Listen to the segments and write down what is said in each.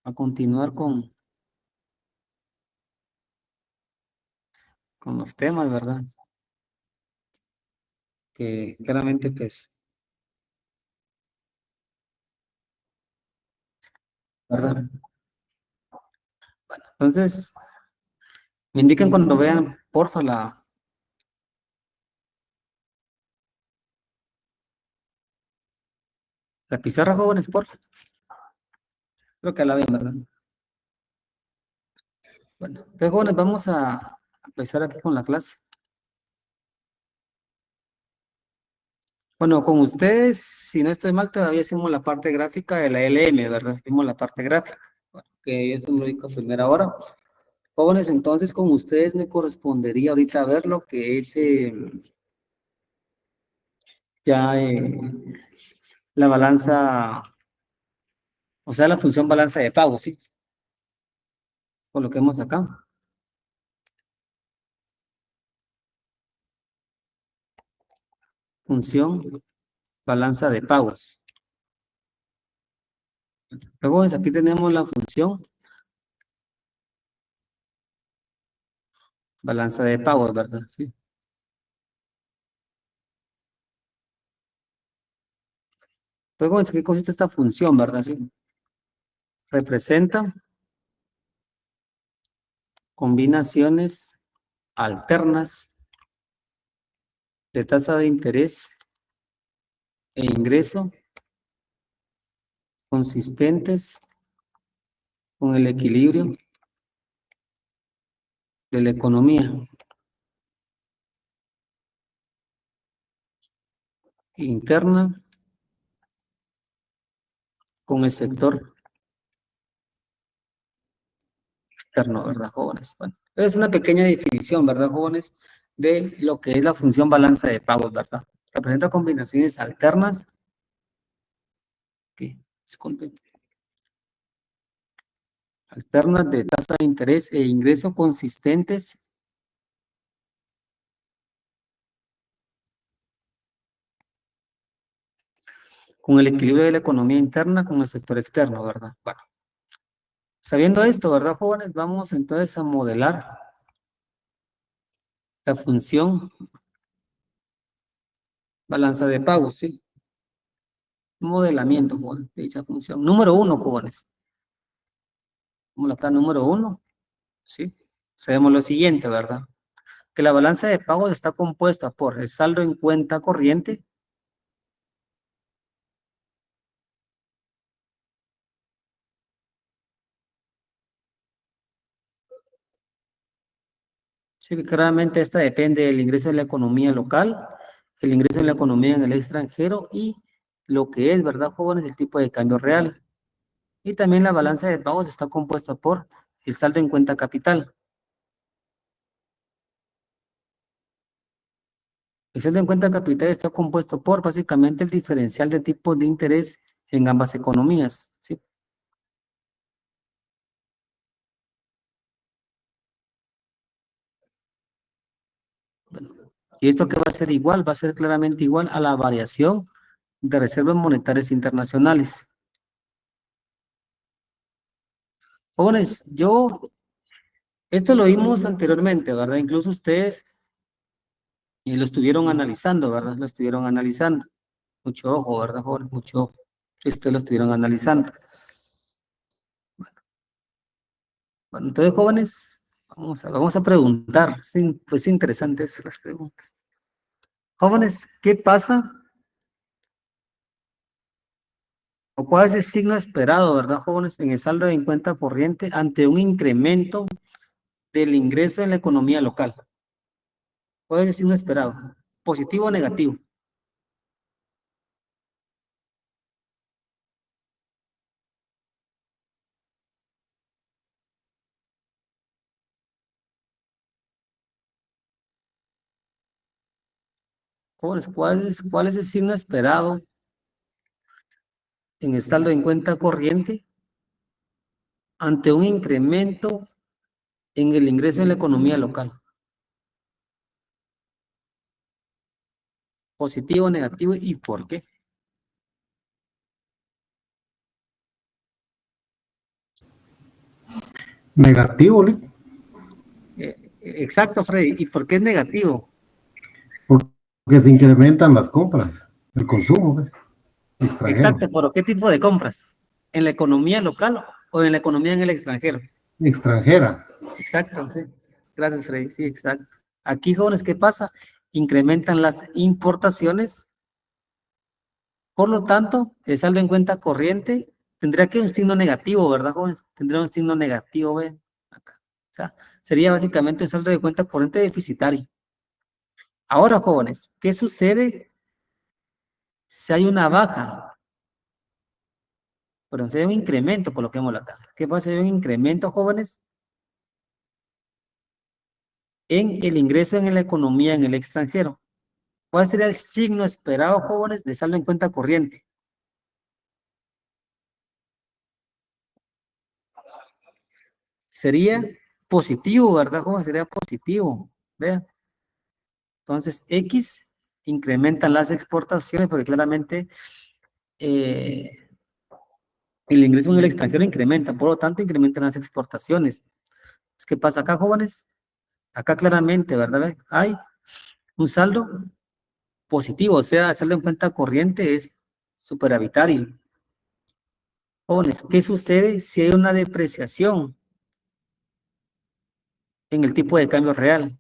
a continuar con los temas, ¿verdad? Que claramente, pues, ¿verdad? Entonces, me indican cuando vean, porfa, la pizarra, jóvenes, porfa. Creo que la ven, ¿verdad? Bueno, entonces, jóvenes, vamos a empezar aquí con la clase. Bueno, con ustedes, si no estoy mal, todavía hicimos la parte gráfica de la LM, ¿verdad? Hicimos la parte gráfica, bueno, que eso me lo dijo a primera hora. Jóvenes, entonces con ustedes me correspondería ahorita ver lo que es ya la balanza, o sea, la función balanza de pago, ¿sí? Coloquemos acá. Función balanza de pagos. Luego, aquí tenemos la función balanza de pagos, ¿verdad? Sí. Luego, ¿qué consiste esta función, verdad? Sí. Representa combinaciones alternas de tasa de interés e ingreso consistentes con el equilibrio de la economía interna con el sector externo, ¿verdad, jóvenes? Bueno, es una pequeña definición, ¿verdad, jóvenes? De lo que es la función balanza de pagos, ¿verdad? Representa combinaciones alternas, que disculpen, alternas de tasa de interés e ingreso consistentes con el equilibrio de la economía interna con el sector externo, ¿verdad? Bueno, sabiendo esto, ¿verdad, jóvenes? Vamos entonces a modelar la función balanza de pagos, ¿sí? Modelamiento, jóvenes, de dicha función. Número uno, jóvenes. Como acá, número uno, ¿sí? Sabemos lo siguiente, ¿verdad? Que la balanza de pagos está compuesta por el saldo en cuenta corriente, sí, que claramente esta depende del ingreso de la economía local, el ingreso de la economía en el extranjero y lo que es, ¿verdad, jóvenes? El tipo de cambio real. Y también la balanza de pagos está compuesta por el saldo en cuenta capital. El saldo en cuenta capital está compuesto por básicamente el diferencial de tipos de interés en ambas economías, ¿sí? Bueno, ¿y esto qué va a ser igual? Va a ser claramente igual a la variación de reservas monetarias internacionales. Jóvenes, esto lo vimos anteriormente, ¿verdad? Incluso ustedes lo estuvieron analizando, ¿verdad? Lo estuvieron analizando. Mucho ojo, ¿verdad, jóvenes? Mucho ojo. Ustedes lo estuvieron analizando. Bueno, entonces, jóvenes, vamos a preguntar. Sí, pues interesantes las preguntas. Jóvenes, ¿qué pasa o cuál es el signo esperado, verdad, jóvenes, en el saldo en cuenta corriente ante un incremento del ingreso en la economía local? ¿Cuál es el signo esperado? ¿Positivo o negativo? Jóvenes, ¿cuál es el signo esperado en el saldo en cuenta corriente ante un incremento en el ingreso en la economía local? ¿Positivo, negativo y por qué? Negativo, Lee. Exacto, Freddy. ¿Y por qué es negativo? Porque se incrementan las compras, el consumo, ¿ves? Extranjero. Exacto, pero ¿qué tipo de compras? ¿En la economía local o en la economía en el extranjero? Extranjera. Exacto, sí. Gracias, Freddy. Sí, exacto. Aquí, jóvenes, ¿qué pasa? Incrementan las importaciones. Por lo tanto, el saldo en cuenta corriente tendría que un signo negativo, ¿verdad, jóvenes? Tendría un signo negativo, ¿ve? Acá. O sea, sería básicamente un saldo de cuenta corriente deficitario. Ahora, jóvenes, ¿qué sucede si hay una baja? Pero si hay un incremento, coloquémoslo acá. ¿Qué pasa si hay un incremento, jóvenes, en el ingreso en la economía en el extranjero? ¿Cuál sería el signo esperado, jóvenes, de saldo en cuenta corriente? Sería positivo, ¿verdad, jóvenes? Sería positivo. Vean. Entonces, X incrementan las exportaciones porque claramente eh, el ingreso en el extranjero incrementa, por lo tanto, incrementan las exportaciones. ¿Qué pasa acá, jóvenes? Acá claramente, ¿verdad? ¿Ve? Hay un saldo positivo, o sea, saldo en cuenta corriente es superavitario. Jóvenes, ¿qué sucede si hay una depreciación en el tipo de cambio real?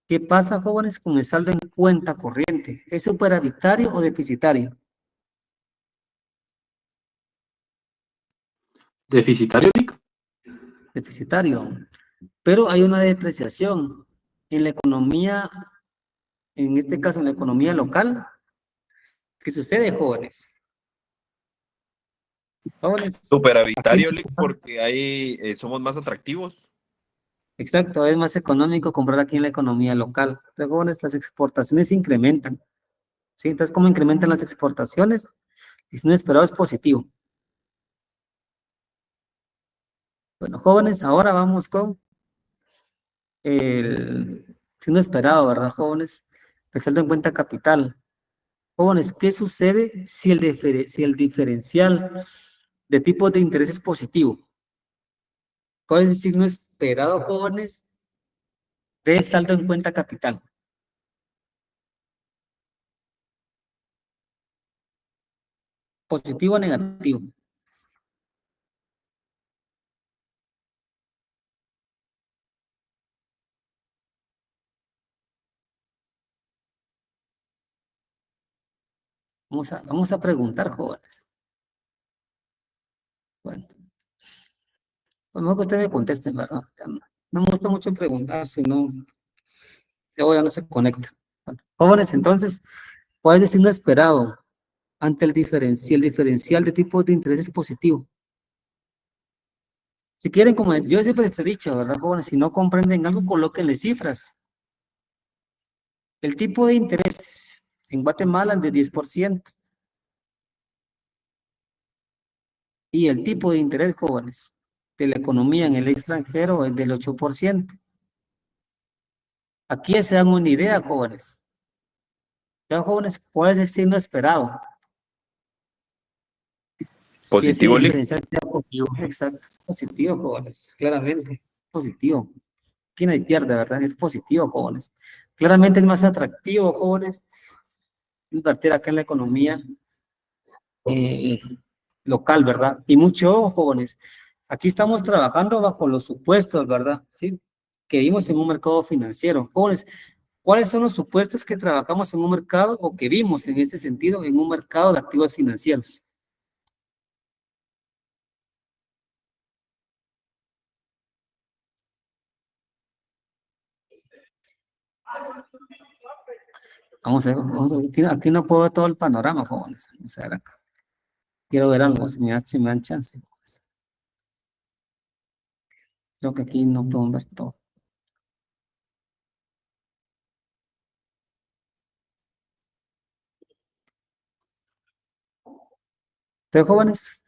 ¿Qué pasa, jóvenes, con el saldo en cuenta corriente? ¿Es superavitario o deficitario? Deficitario, Lick. Deficitario. Pero hay una depreciación en la economía, en este caso en la economía local. ¿Qué sucede, jóvenes? Jóvenes, aquí, Superavitario, Lick, porque ahí somos más atractivos. exacto, es más económico comprar aquí en la economía local. Pero, jóvenes, las exportaciones se incrementan. ¿Sí? Entonces, ¿cómo incrementan las exportaciones? Y si no esperado es positivo. Bueno, jóvenes, ahora vamos con el si no esperado, ¿verdad, jóvenes? El saldo en cuenta capital. Jóvenes, ¿qué sucede si si el diferencial de tipo de interés es positivo? ¿Cuál es el signo esperado, jóvenes, de saldo en cuenta capital? ¿Positivo o negativo? Vamos a preguntar, jóvenes. Bueno, a lo mejor que ustedes me contesten, ¿verdad? No me gusta mucho preguntar, si no, luego ya no se conecta. Bueno, jóvenes, entonces, ¿cuál es el signo esperado ante el diferencial de tipo de interés es positivo? Si quieren, como yo siempre les he dicho, ¿verdad, jóvenes? Si no comprenden algo, colóquenle cifras. El tipo de interés en Guatemala es de 10% y el tipo de interés, jóvenes, de la economía en el extranjero es del 8%. Aquí se dan una idea, jóvenes. Ya, jóvenes, ¿cuál es el signo esperado? Si ese Positivo, Lick. diferencial sea positivo, exacto, es positivo, jóvenes, claramente, positivo. Aquí no hay pierde, ¿verdad? Es positivo, jóvenes. Claramente es más atractivo, jóvenes, invertir acá en la economía eh, local, ¿verdad? Y mucho ojo, jóvenes. Aquí estamos trabajando bajo los supuestos, ¿verdad? Sí, que vimos en un mercado financiero. Jóvenes, ¿cuáles son los supuestos que trabajamos en un mercado o que vimos en este sentido en un mercado de activos financieros? Vamos a ver, aquí no puedo ver todo el panorama, jóvenes. Vamos a ver acá. Quiero ver algo, si me dan chance, jóvenes. Creo que aquí no puedo ver todo. Pero, jóvenes,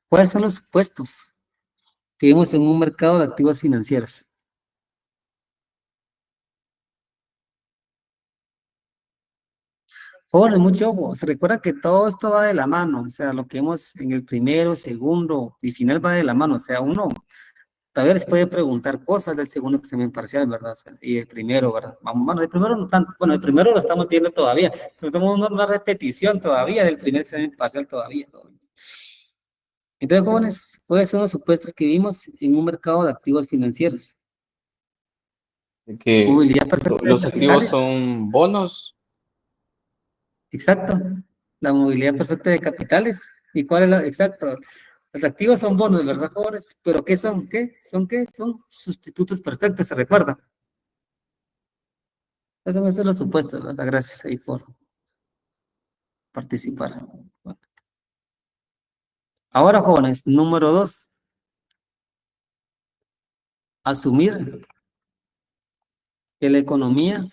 ¿cuáles son los supuestos que vimos en un mercado de activos financieros? Jóvenes, mucho ojo. Se recuerda que todo esto va de la mano. O sea, lo que vemos en el primero, segundo y final va de la mano. O sea, uno todavía les puede preguntar cosas del segundo examen parcial, ¿verdad? O sea, y el primero, ¿verdad? Vamos, bueno, el primero no tanto. Bueno, el primero lo estamos viendo todavía. Pero estamos en una repetición todavía del primer examen parcial todavía. Jóvenes. Entonces, jóvenes, puede ser los supuestos que vimos en un mercado de activos financieros. De que Movilidad perfecta de los activos capitales. son bonos. Exacto. La movilidad perfecta de capitales. ¿Y cuál es la? Exacto. Los activos son bonos, ¿verdad, jóvenes? ¿Pero qué son? ¿Qué? ¿Son qué? Son sustitutos perfectos, ¿se recuerda? Esos son estos los supuestos, ¿verdad? Gracias ahí por participar. Bueno. Ahora, jóvenes, número 2. Asumir que la economía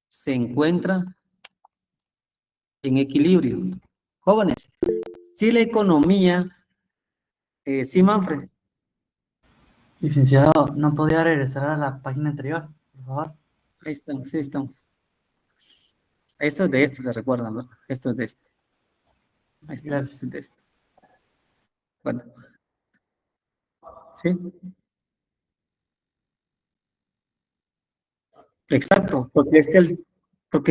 se encuentra en equilibrio. Jóvenes, si la economía, sí, Manfred, Licenciado, ¿no podía regresar a la página anterior, por favor? ahí estamos, sí estamos. Esto es de esto, se recuerdan, ¿no? Esto es de esto. Ahí está, Gracias. esto es de esto. Bueno, sí, exacto, porque es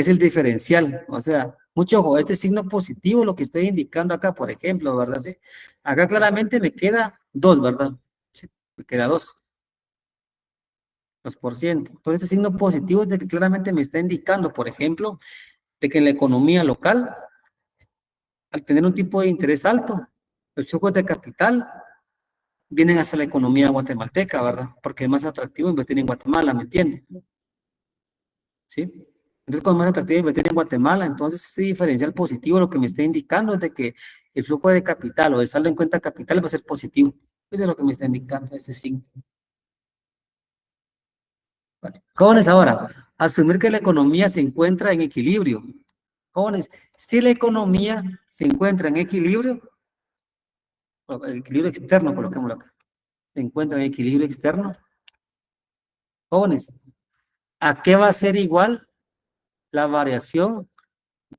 el diferencial. O sea, mucho ojo, este signo positivo, lo que estoy indicando acá, por ejemplo, ¿verdad? Sí. Acá claramente me queda 2, ¿verdad? Sí, me queda 2%. Entonces, este signo positivo es de que claramente me está indicando, por ejemplo, de que en la economía local, al tener un tipo de interés alto, los flujos de capital vienen hacia la economía guatemalteca, ¿verdad? Porque es más atractivo invertir en Guatemala, ¿me entiende? ¿Sí? Entonces, cuando es más atractivo invertir en Guatemala, entonces este diferencial positivo lo que me está indicando es de que el flujo de capital o el saldo en cuenta capital va a ser positivo. Eso es lo que me está indicando este signo. Vale. Jóvenes, ahora, asumir que la economía se encuentra en equilibrio. Jóvenes, si la economía se encuentra en equilibrio, el equilibrio externo, coloquémoslo acá, se encuentra en equilibrio externo, jóvenes, ¿a qué va a ser igual la variación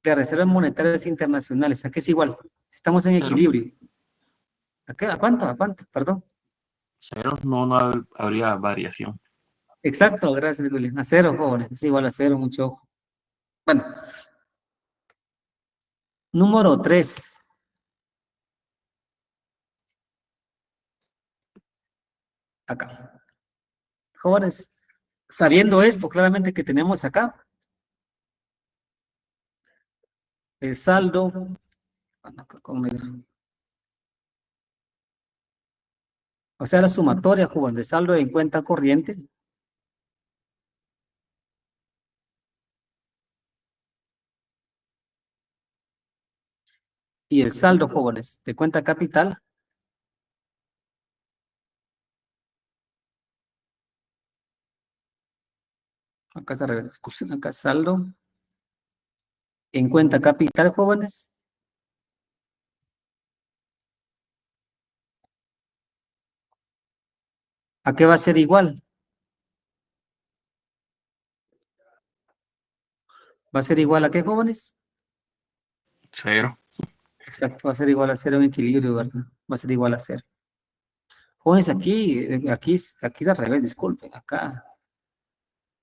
de reservas monetarias internacionales? ¿A qué es igual? Si estamos en Cero. equilibrio. ¿A qué? ¿A cuánto? ¿A cuánto? Perdón. Cero, no habría variación. Exacto, gracias, Julián. A 0, jóvenes. Es igual a 0, mucho ojo. Bueno. Número 3. Acá. Jóvenes, sabiendo esto claramente que tenemos acá, el saldo, bueno, acá con negro. O sea, la sumatoria, jóvenes, de saldo en cuenta corriente y el saldo, jóvenes, de cuenta capital, acá está revés, acá saldo en cuenta capital, jóvenes, ¿a qué va a ser igual? ¿Va a ser igual a qué, jóvenes? Cero. Exacto, va a ser igual a 0 en equilibrio, ¿verdad? Va a ser igual a 0. Jóvenes, aquí es al revés, disculpen, acá,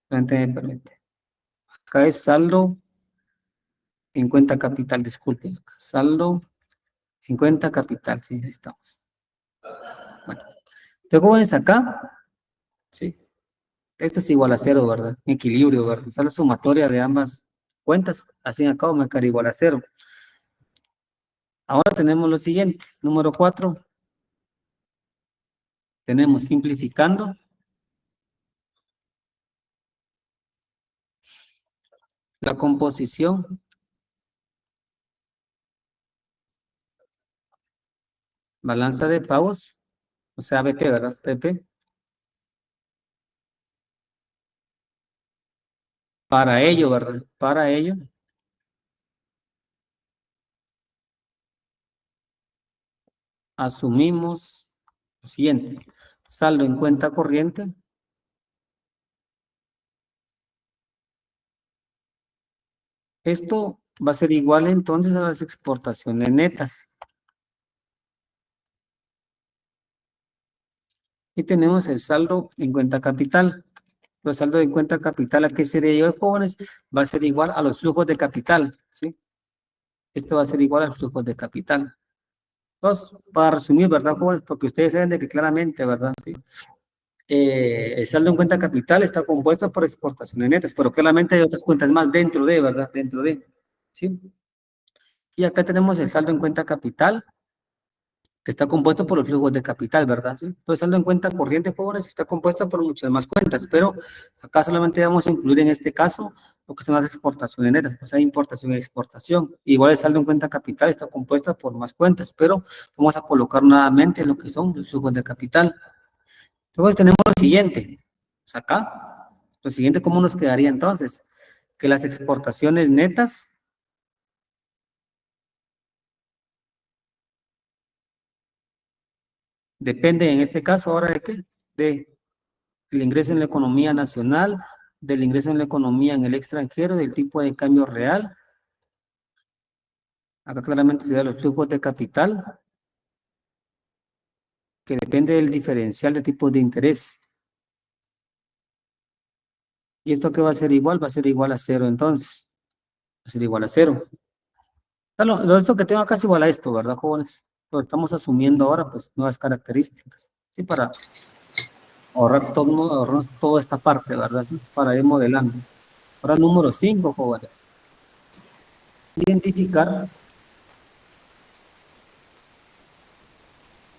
permite. Acá es saldo en cuenta capital, disculpen, acá, saldo en cuenta capital, sí, ahí estamos. Bueno, entonces, jóvenes, acá, sí, esto es igual a 0, ¿verdad? Equilibrio, ¿verdad? O sea, la sumatoria de ambas cuentas, al fin y al cabo, me queda igual a 0. Ahora tenemos lo siguiente, número 4, tenemos simplificando la composición, balanza de pagos, o sea, BP, ¿verdad? BP. Para ello, ¿verdad? Para ello, asumimos lo siguiente, saldo en cuenta corriente Esto va a ser igual entonces a las exportaciones netas. Y tenemos el saldo en cuenta capital. El saldo en cuenta capital, ¿a qué sería igual, jóvenes? Va a ser igual a los flujos de capital, ¿sí? Esto va a ser igual al flujo de capital. Entonces, para resumir, ¿verdad, jóvenes? Porque ustedes saben de que claramente, ¿verdad? Sí. El saldo en cuenta capital está compuesto por exportaciones netas, pero claramente hay otras cuentas más dentro de, ¿verdad? Dentro de, ¿sí? Y acá tenemos el saldo en cuenta capital, que está compuesto por los flujos de capital, ¿verdad? ¿Sí? Entonces, saldo en cuenta corriente, jóvenes, está compuesto por muchas más cuentas, pero acá solamente vamos a incluir en este caso lo que son las exportaciones netas, o sea, importación y exportación. Igual el saldo en cuenta capital está compuesto por más cuentas, pero vamos a colocar nuevamente lo que son los flujos de capital. Entonces, tenemos lo siguiente, pues acá, lo siguiente, ¿cómo nos quedaría entonces? Que las exportaciones netas dependen en este caso ahora de qué? De el ingreso en la economía nacional, del ingreso en la economía en el extranjero, del tipo de cambio real. Acá claramente se da los flujos de capital, que depende del diferencial de tipos de interés. ¿Y esto qué va a ser igual? Va a ser igual a cero entonces. Va a ser igual a cero. Esto que tengo acá es igual a esto, ¿verdad, jóvenes? Lo estamos asumiendo ahora, pues, nuevas características. Sí, para ahorrarnos toda esta parte, ¿verdad? Sí, para ir modelando. Ahora, número 5, jóvenes. Identificar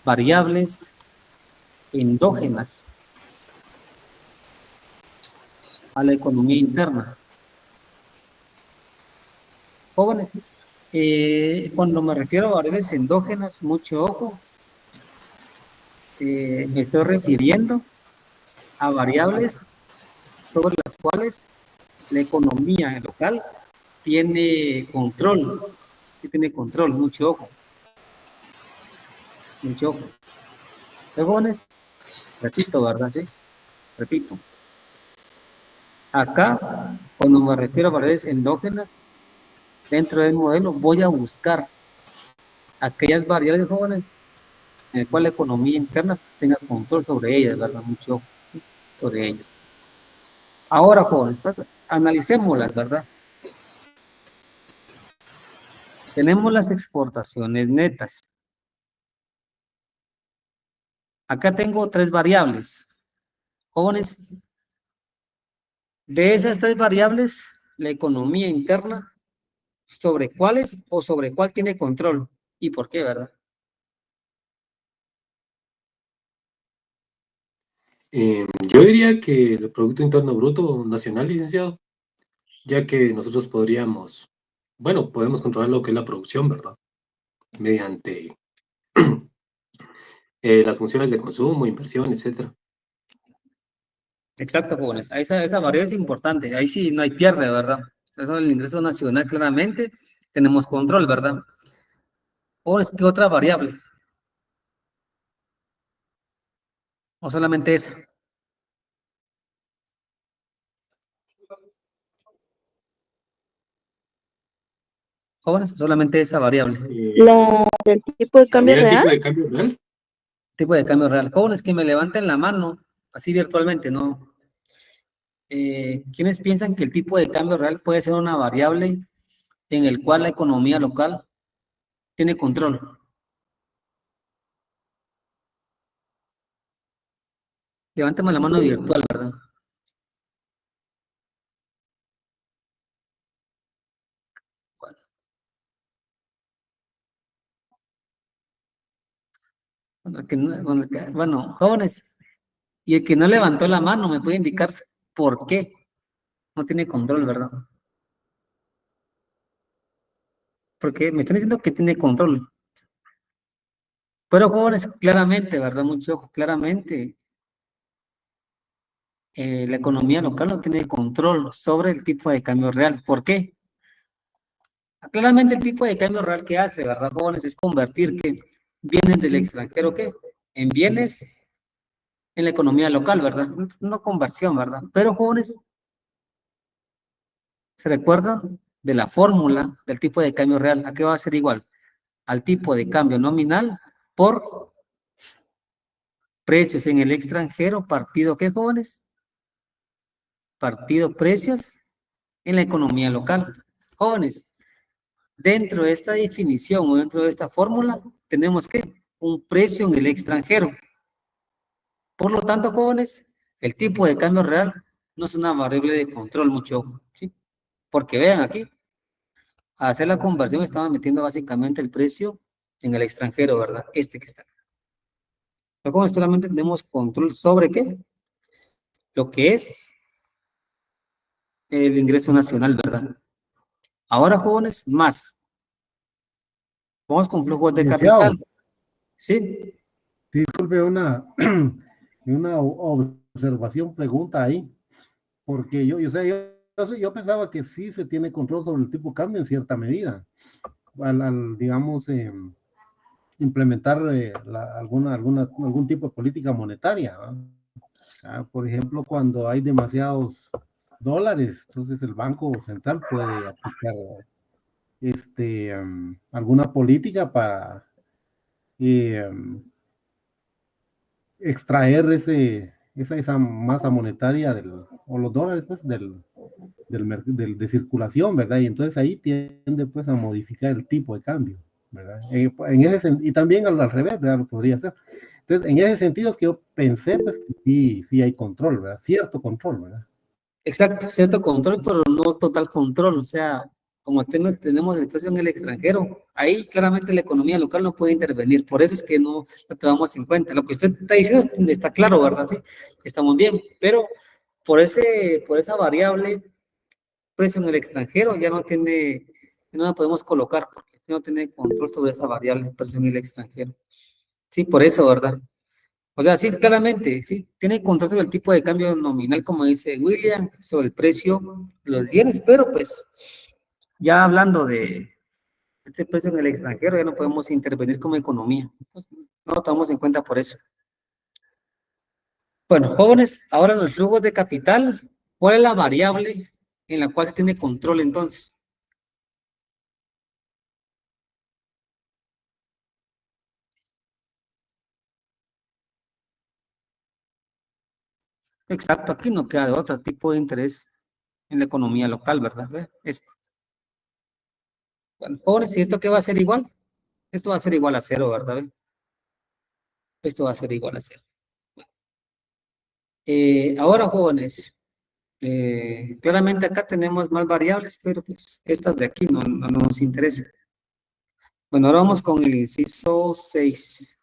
variables endógenas a la economía interna. Jóvenes, cuando me refiero a variables endógenas, mucho ojo, me estoy refiriendo a variables sobre las cuales la economía local tiene control, sí tiene control, mucho ojo, mucho ojo. Jóvenes, repito, ¿verdad? Sí, repito. Acá, cuando me refiero a variables endógenas, dentro del modelo voy a buscar aquellas variables, jóvenes, en el cual la economía interna tenga control sobre ellas, ¿verdad? Mucho, ¿sí? Sobre ellas. Ahora, jóvenes, pues, analicémoslas, ¿verdad? Tenemos las exportaciones netas. Acá tengo tres variables. Jóvenes, de esas tres variables, la economía interna, ¿sobre cuáles o sobre cuál tiene control? ¿Y por qué, verdad? Yo diría que el Producto Interno Bruto Nacional, licenciado, ya que nosotros podríamos, bueno, podemos controlar lo que es la producción, ¿verdad? Mediante las funciones de consumo, inversión, etcétera. Exacto, jóvenes. Esa variable es importante. Ahí sí no hay pierde, ¿verdad? Eso del ingreso nacional, claramente, tenemos control, ¿verdad? ¿O es que otra variable? ¿O solamente esa? Jóvenes, solamente esa variable. La del tipo de cambio También el tipo real. de cambio real. Tipo de cambio real. Jóvenes que me levanten la mano, así virtualmente, ¿no? ¿Quiénes piensan que el tipo de cambio real puede ser una variable en el cual la economía local tiene control? Levántame la mano virtual, ¿verdad? Bueno, jóvenes, y el que no levantó la mano me puede indicar por qué no tiene control, ¿verdad? Porque me están diciendo que tiene control. Pero jóvenes, claramente, ¿verdad? Mucho ojo, claramente, la economía local no tiene control sobre el tipo de cambio real. ¿Por qué? Claramente el tipo de cambio real que hace, ¿verdad, jóvenes? Es convertir que bienes del extranjero, ¿qué? En bienes en la economía local, ¿verdad? No conversión, ¿verdad? Pero jóvenes, ¿se recuerdan de la fórmula del tipo de cambio real, ¿a qué va a ser igual? Al tipo de cambio nominal por precios en el extranjero, partido, ¿qué, jóvenes? Partido precios en la economía local. Jóvenes, dentro de esta definición o dentro de esta fórmula, tenemos que un precio en el extranjero. Por lo tanto, jóvenes, el tipo de cambio real no es una variable de control, mucho ojo, ¿sí? Porque vean aquí, al hacer la conversión estamos metiendo básicamente el precio en el extranjero, ¿verdad? Este que está acá. Pero como solamente tenemos control sobre ¿qué? Lo que es el ingreso nacional, ¿verdad? Ahora, jóvenes, más. Vamos con flujos de Licenciado, capital. ¿Sí? disculpe una observación, pregunta ahí, porque yo pensaba que sí se tiene control sobre el tipo de cambio en cierta medida, digamos, implementar algún tipo de política monetaria, ¿no? Por ejemplo, cuando hay demasiados dólares, entonces el Banco Central puede aplicar alguna política para extraer esa masa monetaria o los dólares pues, de circulación, ¿verdad? Y entonces ahí tiende pues a modificar el tipo de cambio, ¿verdad? Y también al revés, ¿verdad? Lo podría hacer. Entonces, en ese sentido es que yo pensé pues que sí hay control, ¿verdad? Cierto control, ¿verdad? Exacto, cierto control, pero no total control. O sea, como tenemos el precio en el extranjero, ahí claramente la economía local no puede intervenir. Por eso es que no lo tomamos en cuenta. Lo que usted está diciendo está claro, ¿verdad? Sí, estamos bien, pero por esa variable, precio en el extranjero ya no la podemos colocar, porque usted no tiene control sobre esa variable, precio en el extranjero. Sí, por eso, ¿verdad? O sea, sí, claramente, sí, tiene control sobre el tipo de cambio nominal, como dice William, sobre el precio de los bienes, pero pues, ya hablando de este precio en el extranjero, ya no podemos intervenir como economía. Pues, no lo tomamos en cuenta por eso. Bueno, jóvenes, ahora en los flujos de capital, ¿cuál es la variable en la cual se tiene control entonces? Exacto, aquí no queda de otro tipo de interés en la economía local, ¿verdad? ¿Ve? Bueno, jóvenes, ¿y esto qué va a ser igual? Esto va a ser igual a cero, ¿verdad? ¿Ve? Esto va a ser igual a cero. Ahora, jóvenes, claramente acá tenemos más variables, pero pues estas de aquí no nos interesan. Bueno, ahora vamos con el inciso 6.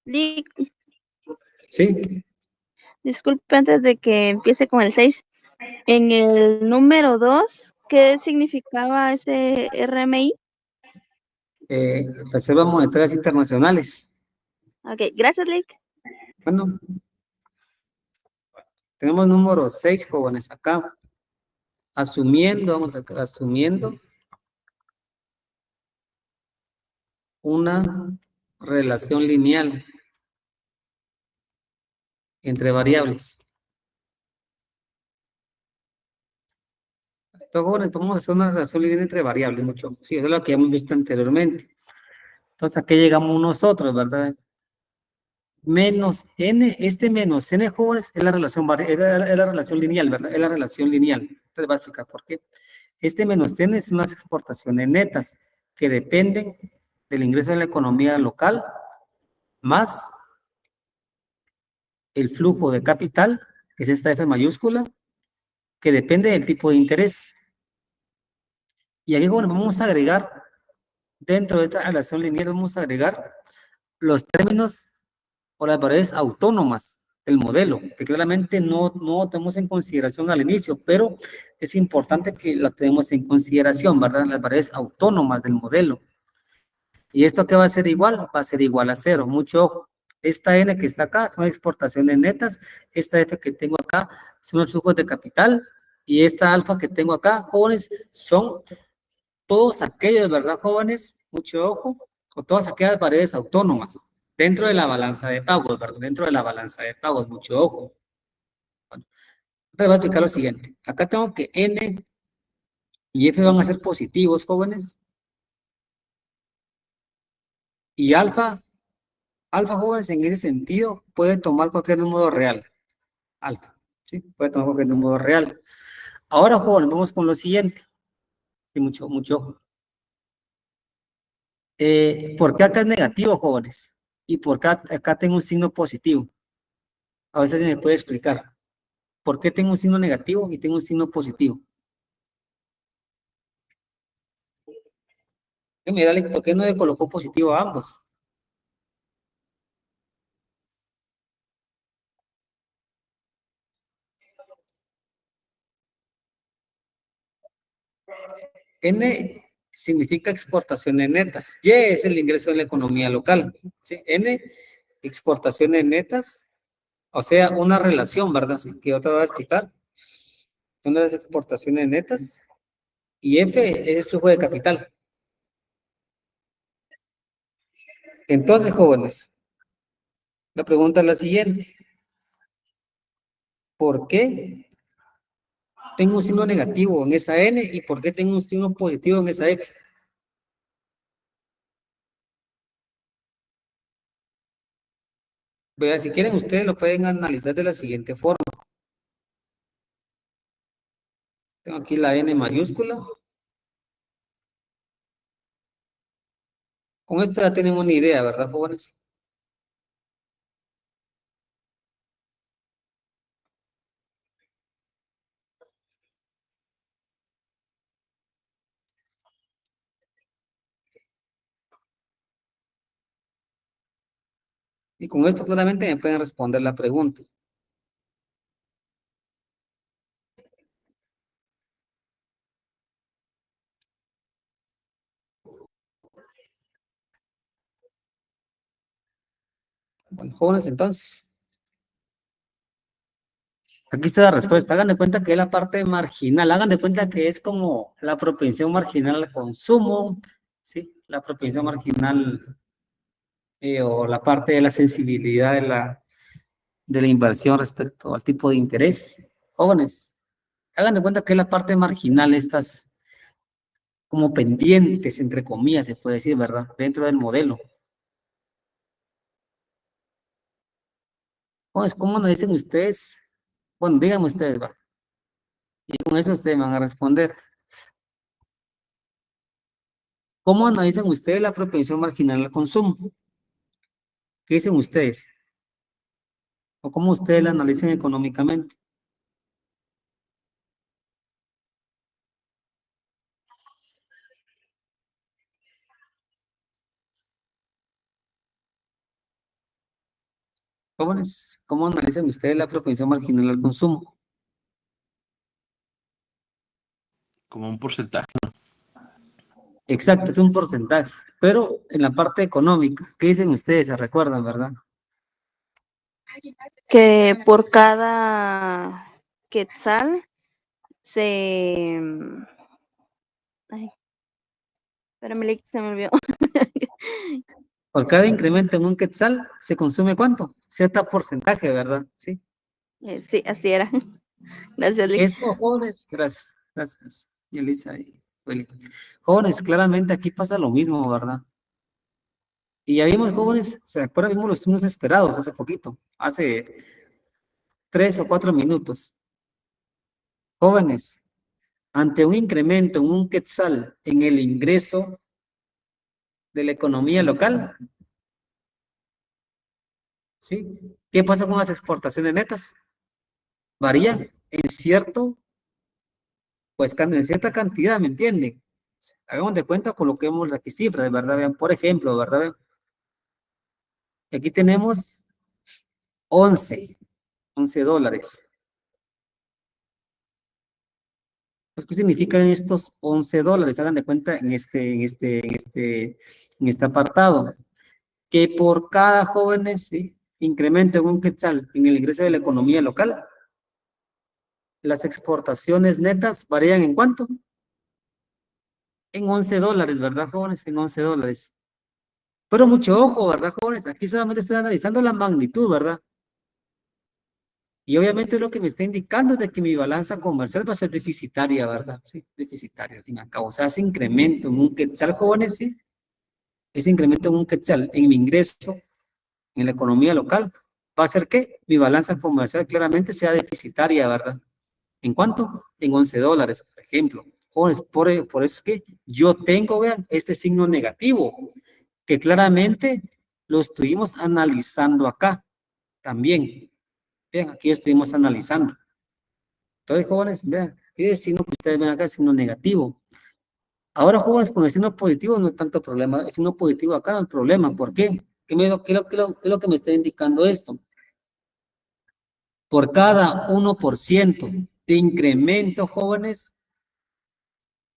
Lick, ¿Sí? disculpe antes de que empiece con el 6. En el número 2, ¿qué significaba ese RMI? Reservas monetarias internacionales. Ok, gracias, Lick. Bueno, tenemos número 6, jóvenes, acá. Asumiendo una relación lineal entre variables. Entonces, jóvenes, vamos a hacer una relación lineal entre variables, mucho. Sí, eso es lo que ya hemos visto anteriormente. Entonces, ¿a qué llegamos nosotros, verdad? Menos n, menos n, jóvenes, es la relación, es la relación lineal, ¿verdad? Es la relación lineal. Entonces, va a explicar por qué. Menos n son las exportaciones netas que dependen del ingreso de la economía local más el flujo de capital, que es esta F mayúscula, que depende del tipo de interés. Y aquí, bueno, vamos a agregar, dentro de esta relación lineal, vamos a agregar los términos o las variables autónomas del modelo, que claramente no tenemos en consideración al inicio, pero es importante que las tenemos en consideración, ¿verdad? Las variables autónomas del modelo. ¿Y esto qué va a ser igual? Va a ser igual a cero, mucho ojo. Esta N que está acá son exportaciones netas, esta F que tengo acá son los flujos de capital, y esta alfa que tengo acá, jóvenes, son todos aquellos, ¿verdad, jóvenes? Mucho ojo, o todas aquellas variables autónomas dentro de la balanza de pagos, ¿verdad? Dentro de la balanza de pagos, mucho ojo. Bueno, Te voy a explicar lo siguiente. Acá tengo que N y F van a ser positivos, jóvenes. Y alfa, jóvenes, en ese sentido, puede tomar cualquier número real. Alfa, ¿sí? Puede tomar cualquier número real. Ahora, jóvenes, vamos con lo siguiente. Sí, mucho ojo. ¿Por qué acá es negativo, jóvenes? ¿Y por qué acá tengo un signo positivo? A veces se me puede explicar. ¿Por qué tengo un signo negativo y tengo un signo positivo? Mira, ¿por qué no le colocó positivo a ambos? N significa exportaciones netas. Y es el ingreso de la economía local. ¿Sí? N, exportaciones netas. O sea, una relación, ¿verdad? Sí, que otra voy a explicar. Son las exportaciones netas. Y F es el flujo de capital. Entonces, jóvenes, la pregunta es la siguiente. ¿Por qué tengo un signo negativo en esa N y por qué tengo un signo positivo en esa F? Vean, si quieren, ustedes lo pueden analizar de la siguiente forma. Tengo aquí la N mayúscula. Con esto ya tienen una idea, ¿verdad, jóvenes? Y con esto claramente me pueden responder la pregunta. Bueno, jóvenes, entonces, aquí está la respuesta. Hagan de cuenta que es la parte marginal. Hagan de cuenta que es como la propensión marginal al consumo, ¿sí? La propensión marginal o la parte de la sensibilidad de la inversión respecto al tipo de interés. Jóvenes, hagan de cuenta que es la parte marginal, estas como pendientes, entre comillas, se puede decir, ¿verdad? Dentro del modelo. Jóvenes, ¿cómo nos dicen ustedes? Bueno, díganme ustedes, va. Y con eso ustedes me van a responder. ¿Cómo analizan ustedes la propensión marginal al consumo? ¿Qué dicen ustedes? ¿O cómo ustedes la analizan económicamente? Jóvenes, ¿cómo analizan ustedes la propensión marginal al consumo? Como un porcentaje. Exacto, es un porcentaje. Pero en la parte económica, ¿qué dicen ustedes? Se recuerdan, ¿verdad? Que por cada quetzal se... Ay, espérame, se me olvidó. Por cada incremento en un quetzal, ¿se consume cuánto? Cierto porcentaje, ¿verdad? Sí. Sí, así era. Gracias, Lick. Eso, jóvenes, gracias, Elisa y Willy. Jóvenes, claramente aquí pasa lo mismo, ¿verdad? Y ya vimos, jóvenes, se acuerdan, vimos los signos esperados hace poquito, hace 3 o 4 minutos. Jóvenes, ante un incremento en un quetzal en el ingreso de la economía local, ¿sí? ¿Qué pasa con las exportaciones netas? Varían en cierto, pues en cierta cantidad, ¿me entienden? Hagamos de cuenta, coloquemos aquí cifras, ¿verdad? Vean, por ejemplo, ¿verdad? Vean, aquí tenemos 11 dólares. Pues, ¿qué significan estos 11 dólares? Hagan de cuenta en este apartado. Que por cada joven, ¿sí? Incremento en un quetzal en el ingreso de la economía local, las exportaciones netas varían ¿en cuánto? En 11 dólares, ¿verdad, jóvenes? En 11 dólares. Pero mucho ojo, ¿verdad, jóvenes? Aquí solamente estoy analizando la magnitud, ¿verdad? Y obviamente lo que me está indicando es de que mi balanza comercial va a ser deficitaria, ¿verdad? Sí, deficitaria, al fin y al cabo. O sea, ese incremento en un quetzal, jóvenes, sí, ese incremento en un quetzal en mi ingreso en la economía local va a hacer que mi balanza comercial claramente sea deficitaria, ¿verdad? ¿En cuánto? En $11, por ejemplo. Jóvenes, por eso es que yo tengo, vean, este signo negativo, que claramente lo estuvimos analizando acá también. Vean, aquí lo estuvimos analizando. Entonces, jóvenes, vean, ese signo que ustedes ven acá es signo negativo. Ahora, jóvenes, con el signo positivo no hay tanto problema. El signo positivo acá no hay problema. ¿Por qué? ¿Qué es lo que me está indicando esto? Por cada 1% de incremento, jóvenes,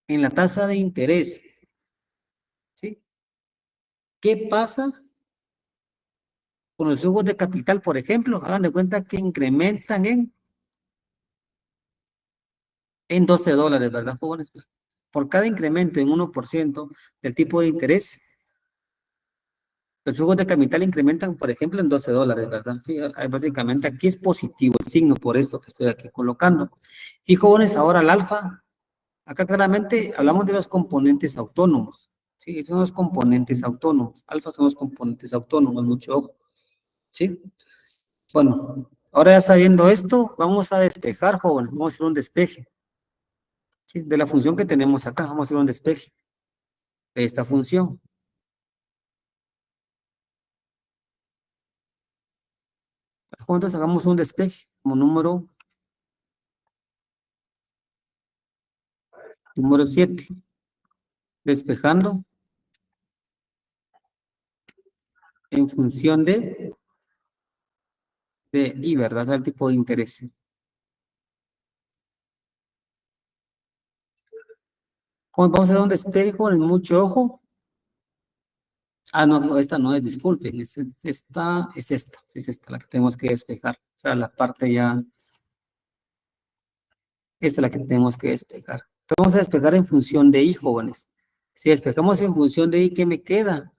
en la tasa de interés, ¿sí? ¿Qué pasa con los flujos de capital, por ejemplo? Hagan de cuenta que incrementan en $12, ¿verdad, jóvenes? Por cada incremento en 1% del tipo de interés, los flujos de capital incrementan, por ejemplo, en $12, ¿verdad? Sí, básicamente aquí es positivo el signo por esto que estoy aquí colocando. Y jóvenes, ahora el alfa, acá claramente hablamos de los componentes autónomos. Sí, son los componentes autónomos. Alfa son los componentes autónomos, mucho ojo. ¿Sí? Bueno, ahora ya sabiendo esto, vamos a despejar, jóvenes. Vamos a hacer un despeje. ¿Sí? De la función que tenemos acá, vamos a hacer un despeje de esta función. Entonces hagamos un despeje como número 7. Despejando en función de I, ¿verdad? O sea, el tipo de interés. Vamos a hacer un despeje con mucho ojo. Ah, no, esta no es, disculpen, esta, sí, es esta la que tenemos que despejar. O sea, la parte ya, esta es la que tenemos que despejar. Entonces vamos a despejar en función de I, jóvenes. Si despejamos en función de I, ¿qué me queda?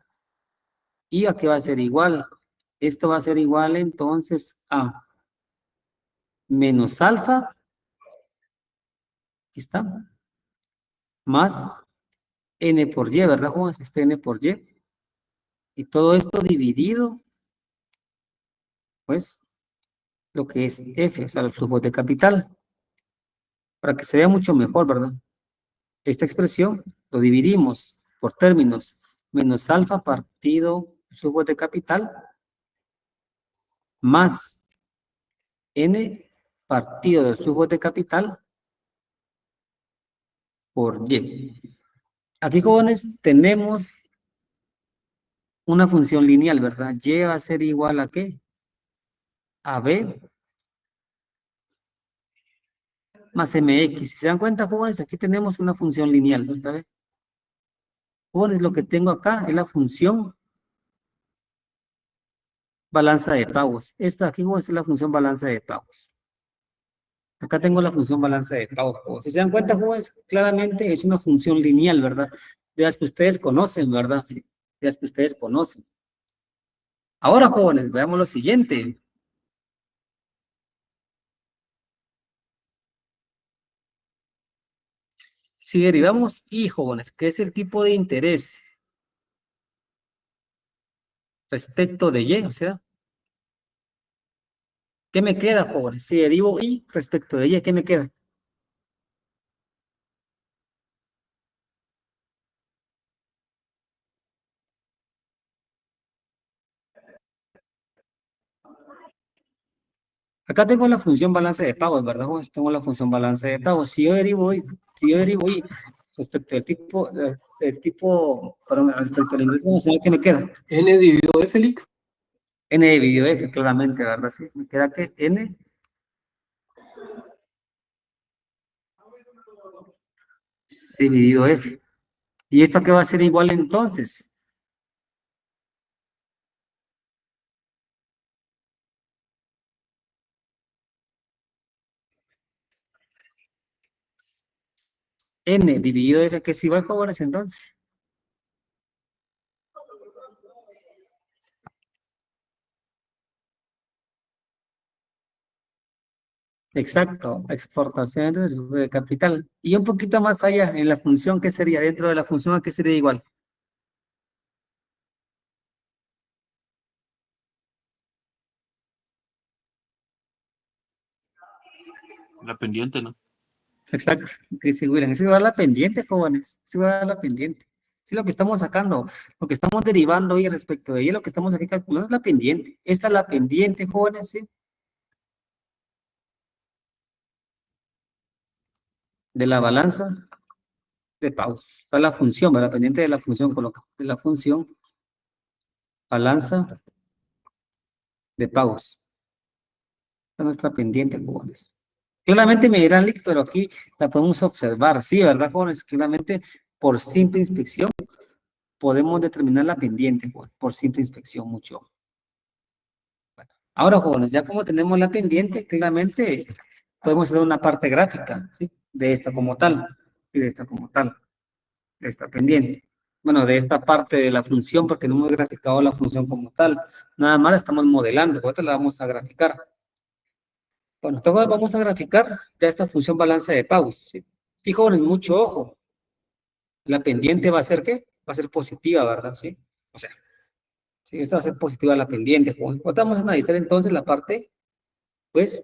¿Y a qué va a ser igual? Esto va a ser igual entonces a menos alfa, aquí está, más n por y, ¿verdad, jóvenes? Este n por y. Y todo esto dividido, pues, lo que es F, o sea, los flujos de capital. Para que se vea mucho mejor, ¿verdad? Esta expresión lo dividimos por términos. Menos alfa partido flujo de capital más n partido del flujo de capital por y. Aquí, jóvenes, tenemos una función lineal, ¿verdad? Y va a ser igual a ¿qué? A b más mx. Si se dan cuenta, jóvenes, aquí tenemos una función lineal, ¿verdad? Jóvenes, lo que tengo acá es la función balanza de pagos. Esta aquí, jóvenes, es la función balanza de pagos. Acá tengo la función balanza de pagos. Si se dan cuenta, jóvenes, claramente es una función lineal, ¿verdad? De las que ustedes conocen, ¿verdad? Sí, de las que ustedes conocen. Ahora, jóvenes, veamos lo siguiente. Si derivamos I, jóvenes, que es el tipo de interés respecto de Y, o sea, ¿qué me queda, jóvenes? Si derivo I respecto de Y, ¿qué me queda? Acá tengo la función balance de pagos, ¿verdad, jóvenes? Tengo la función balance de pagos. Si yo derivo I respecto del tipo, perdón, respecto al ingreso nacional, ¿qué me queda? N dividido F, Lic. N dividido F, claramente, ¿verdad? Sí, me queda que N dividido F. ¿Y esto qué va a ser igual entonces? N dividido F, que es igual, jóvenes, entonces. Exacto, exportación de capital. Y un poquito más allá, en la función, ¿qué sería? Dentro de la función, ¿a qué sería igual? La pendiente, ¿no? Exacto, dice William, es igual a la pendiente, jóvenes, es igual a la pendiente. Sí, lo que estamos sacando, lo que estamos derivando hoy respecto de ella, lo que estamos aquí calculando es la pendiente. Esta es la pendiente, jóvenes, ¿sí? De la balanza de pagos. Está la función, ¿verdad? Pendiente de la función, coloca, de la función balanza de pagos. Esta es nuestra pendiente, jóvenes. Claramente me dirán, Lick, pero aquí la podemos observar, sí, ¿verdad, jóvenes? Claramente, por simple inspección, podemos determinar la pendiente, jóvenes, por simple inspección, mucho. Bueno, ahora, jóvenes, ya como tenemos la pendiente, claramente podemos hacer una parte gráfica, ¿sí? De esta como tal, y de esta como tal, de esta pendiente. Bueno, de esta parte de la función, porque no hemos graficado la función como tal. Nada más la estamos modelando, ahorita la vamos a graficar. Bueno, entonces vamos a graficar ya esta función balanza de pagos, ¿sí? Y jóvenes, mucho ojo. La pendiente va a ser ¿qué? Va a ser positiva, ¿verdad? ¿Sí? O sea, sí, esta va a ser positiva la pendiente, jóvenes. Ahorita vamos a analizar entonces la parte, pues,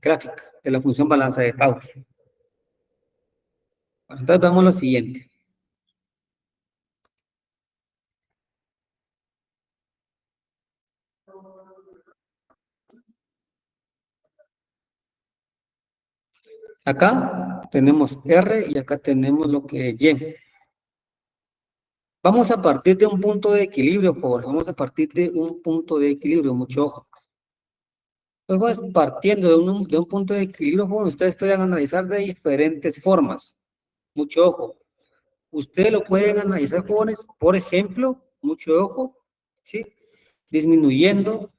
gráfica de la función balanza de pagos. Bueno, entonces vamos a lo siguiente. Acá tenemos R y acá tenemos lo que es Y. Vamos a partir de un punto de equilibrio, jóvenes. Vamos a partir de un punto de equilibrio, mucho ojo. Luego, partiendo de un punto de equilibrio, jóvenes, ustedes pueden analizar de diferentes formas. Mucho ojo. Ustedes lo pueden analizar, jóvenes, por ejemplo, mucho ojo, ¿sí? Disminuyendo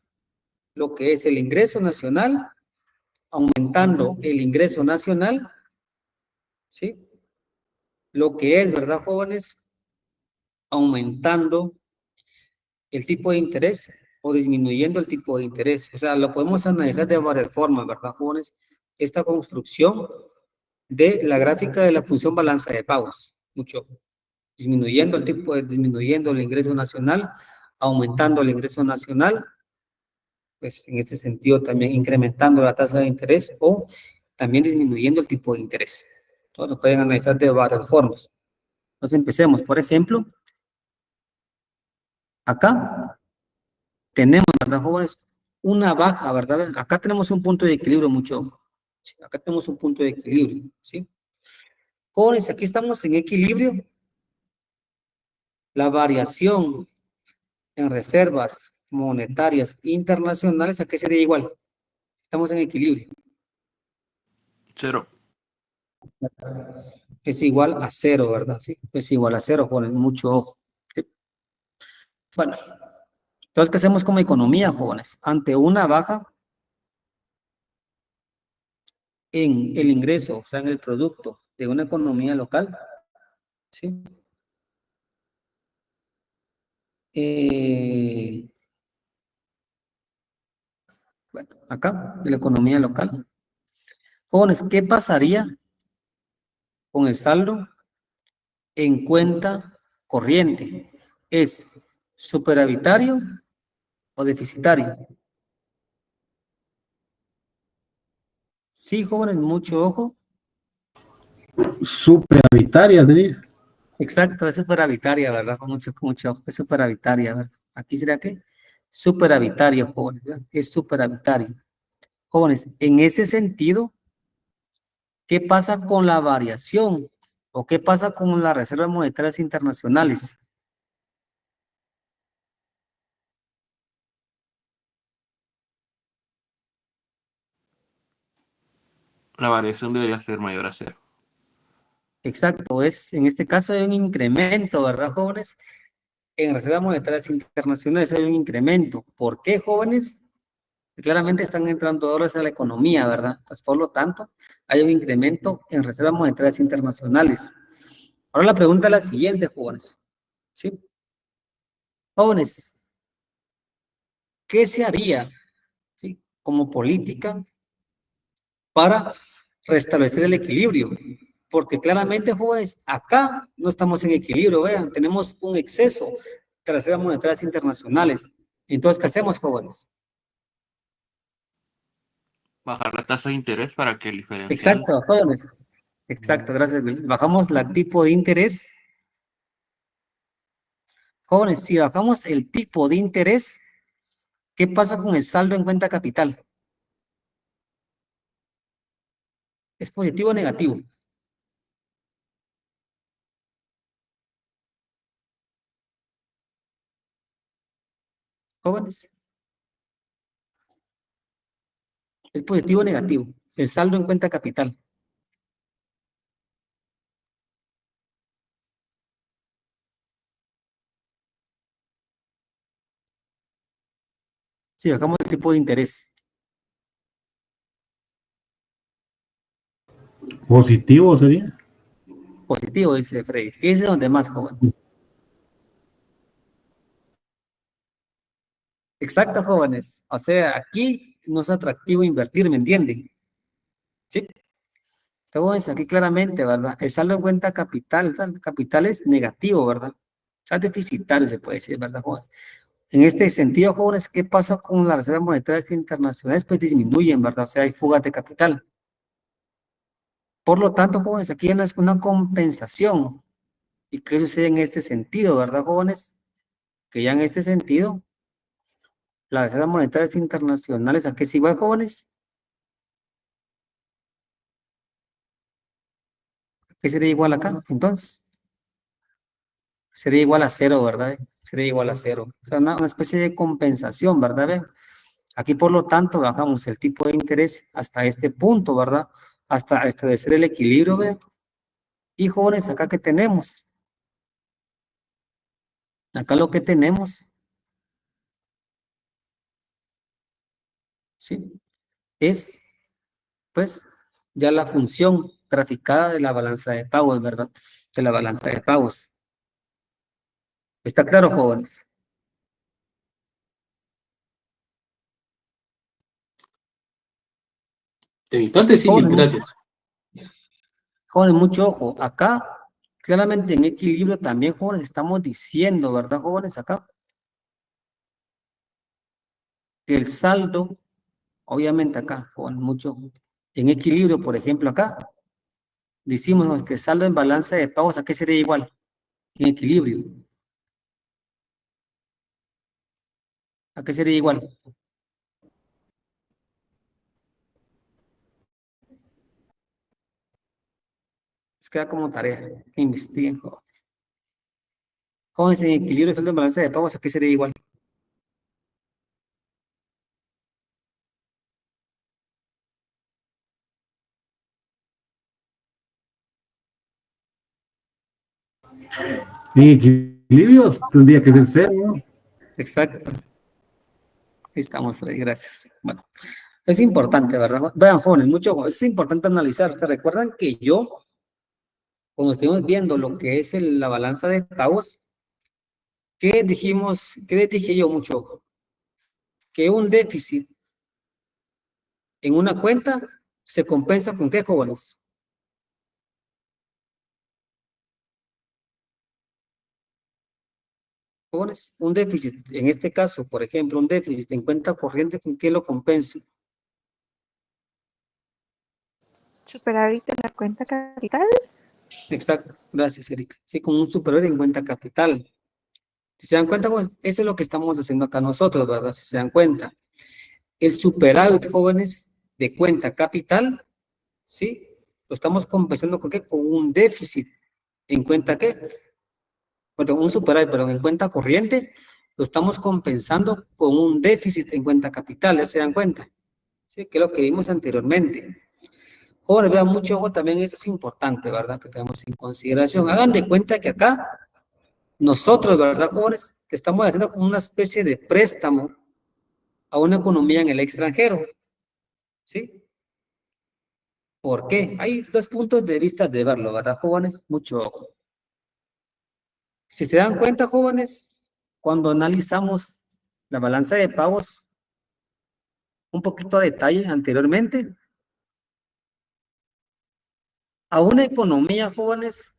lo que es el ingreso nacional, aumentando el ingreso nacional, ¿sí? Lo que es, ¿verdad, jóvenes? Aumentando el tipo de interés o disminuyendo el tipo de interés. O sea, lo podemos analizar de varias formas, ¿verdad, jóvenes? Esta construcción de la gráfica de la función balanza de pagos. Mucho. Disminuyendo el tipo de, disminuyendo el ingreso nacional, aumentando el ingreso nacional, pues en ese sentido también incrementando la tasa de interés o también disminuyendo el tipo de interés. Entonces, lo pueden analizar de varias formas. Entonces, empecemos. Por ejemplo, acá tenemos, ¿verdad, jóvenes? Una baja, ¿verdad? Acá tenemos un punto de equilibrio, mucho ojo. Sí, acá tenemos un punto de equilibrio, ¿sí? Jóvenes, aquí estamos en equilibrio. La variación en reservas monetarias internacionales, ¿a qué sería igual? Estamos en equilibrio. 0. Es igual a cero, ¿verdad? Sí, es igual a cero, jóvenes, mucho ojo. ¿Sí? Bueno, entonces, ¿qué hacemos como economía, jóvenes? Ante una baja en el ingreso, o sea, en el producto de una economía local, ¿sí? Bueno, acá, de la economía local. Jóvenes, ¿qué pasaría con el saldo en cuenta corriente? ¿Es superavitario o deficitario? Sí, jóvenes, mucho ojo. Superavitaria, diría. Exacto, es superavitaria, ¿verdad? Con mucho ojo, es superavitaria, ¿verdad? Aquí sería ¿qué? Superavitario, jóvenes, ¿verdad? Es superavitario. Jóvenes, en ese sentido, ¿qué pasa con la variación? ¿O qué pasa con las reservas monetarias internacionales? La variación debería ser mayor a 0. Exacto, en este caso hay un incremento, ¿verdad, jóvenes? En reservas monetarias internacionales hay un incremento. ¿Por qué, jóvenes? Claramente están entrando dólares a la economía, ¿verdad? Pues por lo tanto, hay un incremento en reservas monetarias internacionales. Ahora la pregunta es la siguiente, jóvenes. ¿Sí? Jóvenes, ¿qué se haría, ¿sí? Como política para restablecer el equilibrio. Porque claramente, jóvenes, acá no estamos en equilibrio, vean, tenemos un exceso de reservas monetarias internacionales. Entonces, ¿qué hacemos, jóvenes? Bajar la tasa de interés para que el diferencial... Exacto, jóvenes. Exacto, gracias, Will. Bajamos la tipo de interés. Jóvenes, si bajamos el tipo de interés, ¿qué pasa con el saldo en cuenta capital? ¿Es positivo o negativo? Jóvenes. ¿Es positivo o negativo? El saldo en cuenta capital. Si bajamos el tipo de interés. Positivo sería. Positivo, dice Freddy. Ese es donde más, joven. Exacto, jóvenes. O sea, aquí no es atractivo invertir, ¿me entienden? ¿Sí? Entonces, aquí claramente, ¿verdad? El saldo en cuenta capital, el saldo capital es negativo, ¿verdad? O sea, deficitario se puede decir, ¿verdad, jóvenes? En este sentido, jóvenes, ¿qué pasa con las reservas monetarias internacionales? Pues disminuyen, ¿verdad? O sea, hay fugas de capital. Por lo tanto, jóvenes, aquí ya no es una compensación. ¿Y qué sucede en este sentido, verdad, jóvenes? Que ya en este sentido, las reservas monetarias internacionales, ¿a qué es igual, jóvenes? ¿Qué sería igual acá? Entonces, sería igual a cero, ¿verdad? Sería igual a cero. O sea, una especie de compensación, ¿verdad? ¿Ve? Aquí, por lo tanto, bajamos el tipo de interés hasta este punto, ¿verdad? Hasta establecer el equilibrio, ¿ve? Y jóvenes, acá que tenemos. Acá lo que tenemos, ¿sí? Es, pues, ya la función graficada de la balanza de pagos, ¿verdad? De la balanza de pagos. ¿Está claro, jóvenes? De mi parte, sí, Jóvenes, gracias. jóvenes, mucho ojo. Acá, claramente en equilibrio también, jóvenes, estamos diciendo, ¿verdad, jóvenes? Acá, que el saldo, obviamente acá, jóvenes, mucho ojo. En equilibrio, por ejemplo, acá, decimos que el saldo en balanza de pagos, ¿a qué sería igual? En equilibrio. ¿A qué sería igual? Les queda como tarea que investiguen, jóvenes. Jóvenes, en equilibrio, el saldo en balanza de pagos, ¿a qué sería igual? En equilibrios tendría que ser cero, ¿no? Exacto. Ahí estamos, Freddy, gracias. Bueno, es importante, ¿verdad? Vean, jóvenes, mucho, es importante analizar. ¿Se recuerdan que yo, cuando estuvimos viendo lo que es la balanza de pagos, ¿qué dijimos? ¿Qué les dije yo mucho? Que un déficit en una cuenta se compensa con qué, jóvenes. Jóvenes, un déficit, en este caso, por ejemplo, un déficit en cuenta corriente, ¿con qué lo compenso? Superávit en la cuenta capital. Exacto, gracias, Erika. Sí, con un superior en cuenta capital. Si se dan cuenta, pues, eso es lo que estamos haciendo acá nosotros, ¿verdad? Si se dan cuenta. El superávit, jóvenes, de cuenta capital, ¿sí? Lo estamos compensando con qué? Con un déficit. ¿En cuenta qué? Bueno, un superávit, pero en cuenta corriente, lo estamos compensando con un déficit en cuenta capital, ¿ya se dan cuenta? Sí, que es lo que vimos anteriormente. Jóvenes, vean mucho ojo también, esto es importante, ¿verdad? Que tenemos en consideración. Hagan de cuenta que acá, nosotros, ¿verdad, jóvenes? Estamos haciendo como una especie de préstamo a una economía en el extranjero, ¿sí? ¿Por qué? Hay dos puntos de vista de verlo, ¿verdad, jóvenes? Mucho ojo. Si se dan cuenta, jóvenes, cuando analizamos la balanza de pagos un poquito a detalle anteriormente, A una economía, jóvenes,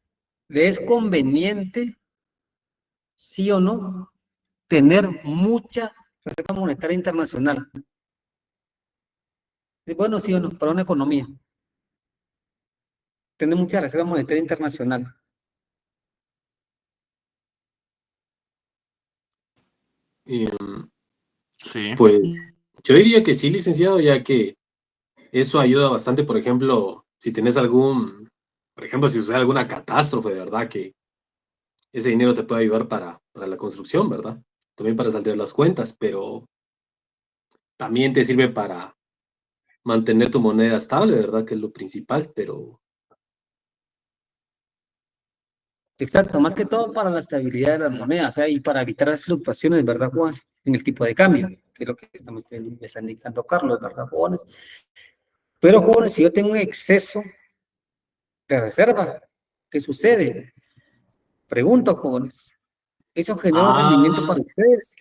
le es conveniente, sí o no, tener mucha reserva monetaria internacional. Bueno, sí o no, para una economía. Tener mucha reserva monetaria internacional. Sí. Pues yo diría que sí, licenciado, ya que eso ayuda bastante, por ejemplo, si tenés por ejemplo, si sucede alguna catástrofe, ¿verdad? Que ese dinero te puede ayudar para la construcción, ¿verdad? También para saldar las cuentas, pero también te sirve para mantener tu moneda estable, ¿verdad? Que es lo principal, pero Exacto, más que todo para la estabilidad de la moneda, o sea, y para evitar las fluctuaciones, ¿verdad, Juan? En el tipo de cambio, que es lo que me está indicando Carlos, ¿verdad, jóvenes? Pero, jóvenes, si yo tengo un exceso de reserva, ¿qué sucede? Pregunto, jóvenes, ¿eso genera un rendimiento para ustedes?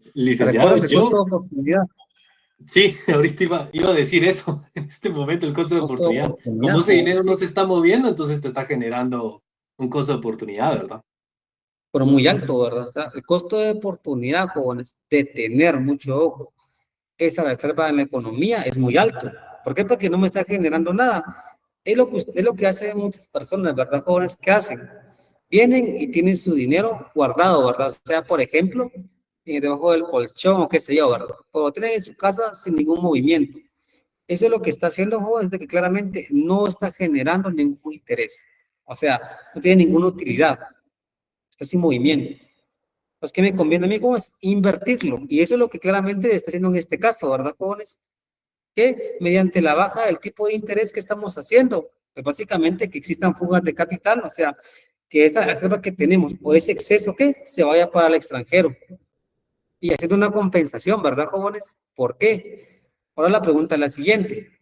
¿Se licenciado, recuerdan del costo de oportunidad? sí, ahorita iba a decir eso, en este momento el costo de Costo de oportunidad. oportunidad, Como ese dinero jóvenes, no sí, se está moviendo, entonces te está generando un costo de oportunidad, ¿verdad? pero muy alto, ¿verdad? O sea, el costo de oportunidad, jóvenes, de tener mucho ojo, esa reserva en la economía es muy alto. ¿Por qué? Porque no me está generando nada. Es lo que hacen muchas personas, ¿verdad, jóvenes? ¿Qué hacen? Vienen y tienen su dinero guardado, ¿verdad? O sea, por ejemplo, debajo del colchón o qué sé yo, ¿verdad? O lo tienen en su casa sin ningún movimiento. Eso es lo que está haciendo, jóvenes, de que claramente no está generando ningún interés. O sea, no tiene ninguna utilidad. Está sin movimiento. Pues, ¿qué me conviene a mí, jóvenes? Invertirlo. Y eso es lo que claramente está haciendo en este caso, ¿verdad, jóvenes? Que mediante la baja del tipo de interés que estamos haciendo, pues básicamente que existan fugas de capital, o sea, que esa reserva que tenemos o ese exceso que se vaya para el extranjero y haciendo una compensación, ¿verdad, jóvenes? ¿Por qué? Ahora la pregunta es la siguiente.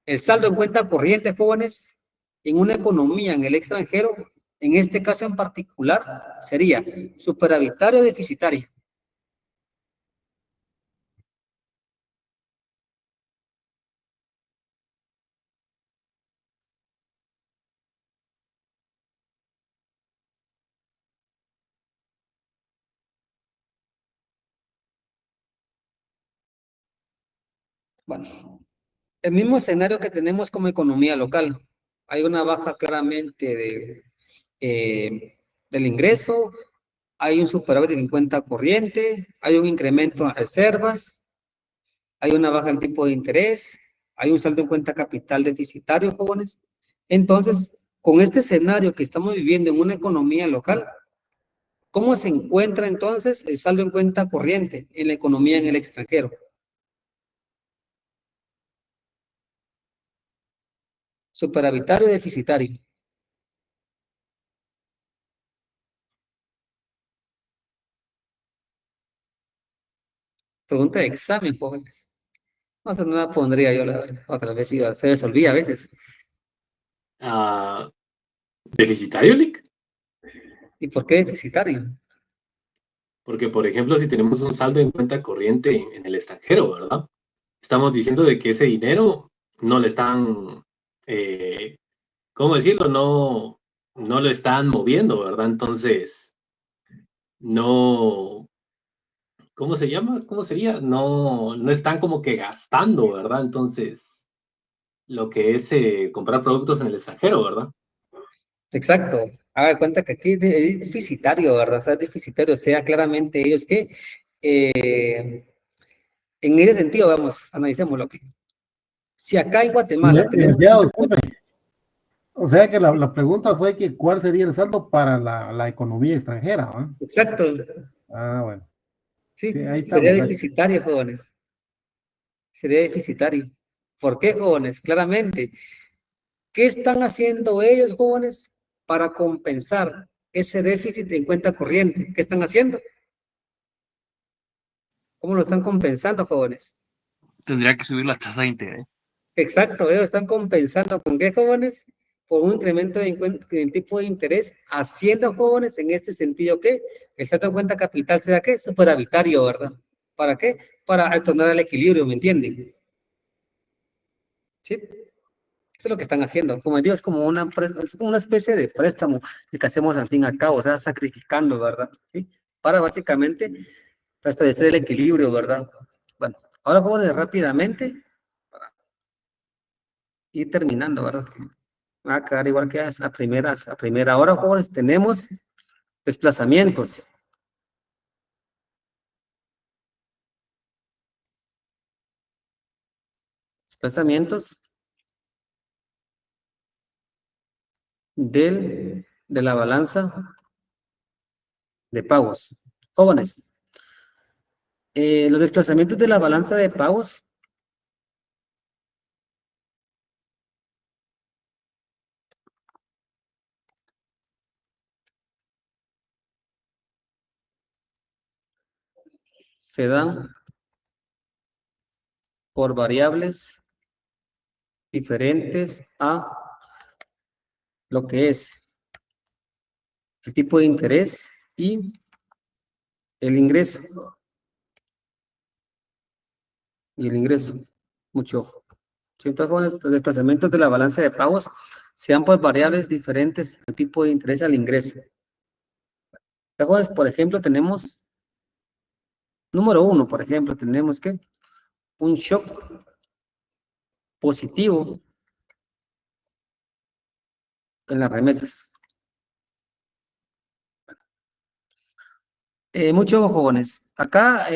El saldo en cuenta corriente, jóvenes, en una economía en el extranjero, en este caso en particular, sería superavitario o deficitario. Bueno, el mismo escenario que tenemos como economía local. Hay una baja claramente del ingreso, hay un superávit en cuenta corriente, hay un incremento en reservas, hay una baja del tipo de interés, hay un saldo en cuenta capital deficitario, jóvenes. Entonces, con este escenario que estamos viviendo en una economía local, ¿cómo se encuentra entonces el saldo en cuenta corriente en la economía en el extranjero? Superavitario o deficitario. Pregunta de examen, jóvenes. No sé, no la pondría yo, la verdad. Otra vez se les olvida a veces. Ah, ¿deficitario, Lick? ¿Y por qué deficitario? Porque, por ejemplo, si tenemos un saldo en cuenta corriente en el extranjero, ¿verdad? Estamos diciendo de que ese dinero no le están, ¿cómo decirlo? No lo están moviendo, ¿verdad? Entonces, no, ¿cómo se llama? ¿Cómo sería? No están como que gastando, ¿verdad? Entonces, lo que es comprar productos en el extranjero, ¿verdad? Exacto. Haga de cuenta que aquí es deficitario, ¿verdad? O sea, es deficitario. O sea, claramente ellos que, en ese sentido, vamos, analicemos lo que. Si acá en Guatemala tenemos Licenciado, disculpe. O sea que la pregunta fue que cuál sería el saldo para la economía extranjera, ¿va? exacto, Ah, bueno. sí, Sí, ahí sería estamos. deficitario, jóvenes. Sería deficitario. ¿Por qué, jóvenes? Claramente. ¿Qué están haciendo ellos, jóvenes, para compensar ese déficit en cuenta corriente? ¿Qué están haciendo? ¿Cómo lo están compensando, jóvenes? Tendría que subir la tasa de interés. Exacto, ellos están compensando con qué, jóvenes, por un incremento en tipo de interés, haciendo, jóvenes, en este sentido que el saldo en cuenta capital sea qué, superavitario, ¿verdad? ¿Para qué? Para retornar al equilibrio, ¿me entienden? ¿Sí? Eso es lo que están haciendo. Como digo, es como es como una especie de préstamo que hacemos al fin y al cabo, o sea, sacrificando, ¿verdad? ¿Sí? Para básicamente restablecer el equilibrio, ¿verdad? Bueno, ahora jóvenes, rápidamente, para ir terminando, ¿verdad? Va a quedar igual que a primera hora, jóvenes, tenemos desplazamientos. Desplazamientos de la balanza de pagos. Jóvenes, los desplazamientos de la balanza de pagos se dan por variables diferentes a lo que es el tipo de interés y el ingreso. Y el ingreso. Mucho ojo. Siempre con los desplazamientos de la balanza de pagos se dan por variables diferentes al tipo de interés y al ingreso. Entonces, por ejemplo, tenemos número 1, por ejemplo, tenemos que un shock positivo en las remesas. Mucho ojo, jóvenes. Acá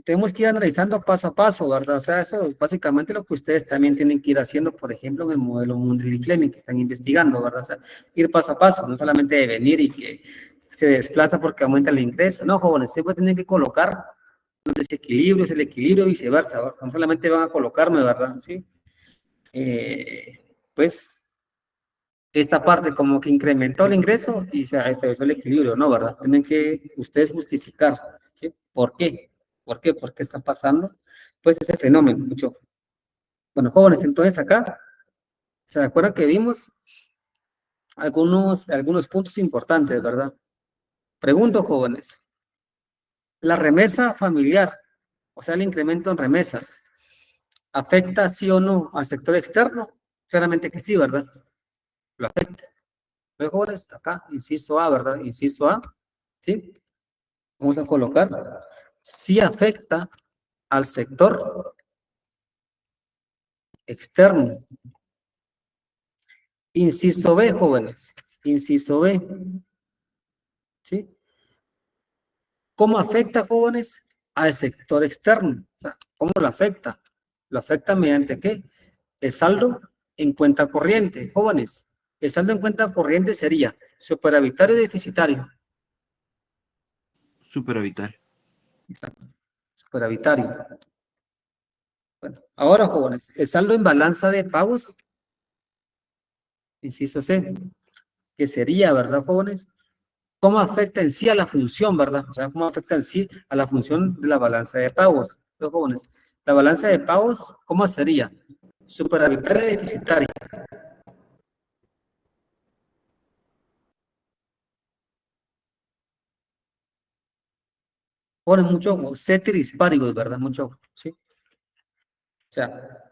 tenemos que ir analizando paso a paso, ¿verdad? O sea, eso es básicamente lo que ustedes también tienen que ir haciendo, por ejemplo, en el modelo Mundell y Fleming, que están investigando, ¿verdad? O sea, ir paso a paso, no solamente de venir y que se desplaza porque aumenta el ingreso. No, jóvenes, siempre tienen que colocar los desequilibrios, el equilibrio y viceversa, ¿verdad? No solamente van a colocarme, ¿verdad? Sí. Pues esta parte como que incrementó el ingreso y se estableció el equilibrio, ¿no? ¿Verdad? Tienen que ustedes justificar, ¿sí? ¿Por qué? ¿Por qué? ¿Por qué está pasando? Pues ese fenómeno, mucho. Bueno, jóvenes, entonces acá, ¿se acuerdan que vimos algunos puntos importantes, verdad? Pregunto, jóvenes, ¿la remesa familiar, o sea, el incremento en remesas, afecta sí o no al sector externo? Claramente que sí, ¿verdad? Lo afecta. Pero jóvenes, acá, inciso A, ¿verdad? Inciso A, ¿sí? Vamos a colocar, sí afecta al sector externo. Inciso B, jóvenes, inciso B, ¿sí? ¿Cómo afecta, jóvenes, al sector externo? O sea, ¿cómo lo afecta? Lo afecta mediante ¿qué? El saldo en cuenta corriente, jóvenes. El saldo en cuenta corriente sería superavitario y deficitario. Superavitario. Exacto. Superavitario. Bueno, ahora, jóvenes, el saldo en balanza de pagos, inciso C, que sería, ¿verdad, jóvenes? ¿Cómo afecta en sí a la función, verdad? O sea, ¿cómo afecta en sí a la función de la balanza de pagos? Los jóvenes, la balanza de pagos, ¿cómo sería? Superavitaria y deficitaria. Ponen mucho ojo, ceteris paribus, ¿verdad? Mucho ojo, ¿sí? O sea,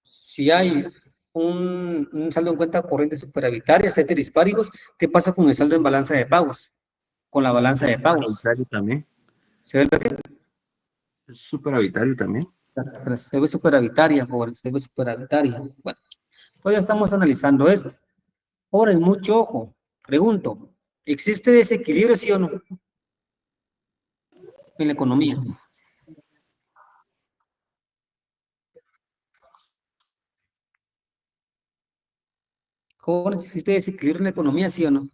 si hay un saldo en cuenta corriente superavitaria, ceteris paribus, ¿qué pasa con el saldo en balanza de pagos? Con la balanza de pagos. Superavitario también. ¿Se ve lo que? Superavitario también. Se ve superavitaria, jóvenes, se ve superavitaria. Bueno, hoy ya estamos analizando esto. Ahora, mucho ojo. Pregunto, ¿existe desequilibrio, sí o no? En la economía. Jóvenes, ¿existe desequilibrio en la economía, sí o no?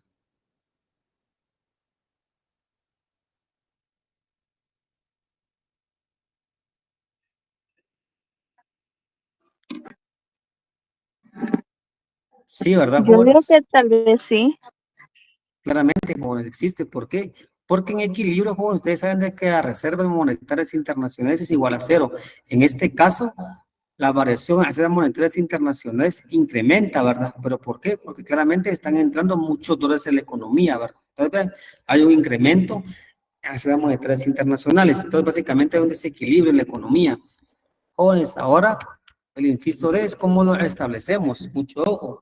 Sí, ¿verdad, Yo digo jóvenes? que tal vez sí. Claramente, jóvenes, existe. ¿Por qué? Porque en equilibrio, jóvenes, ustedes saben de que las reservas monetarias internacionales es igual a cero. En este caso, la variación en las reservas monetarias internacionales incrementa, ¿verdad? ¿Pero por qué? Porque claramente están entrando muchos dólares en la economía, ¿verdad? Entonces, hay un incremento en las reservas monetarias internacionales. Entonces, básicamente hay un desequilibrio en la economía. Jóvenes, ahora El inciso D es cómo lo establecemos, mucho ojo.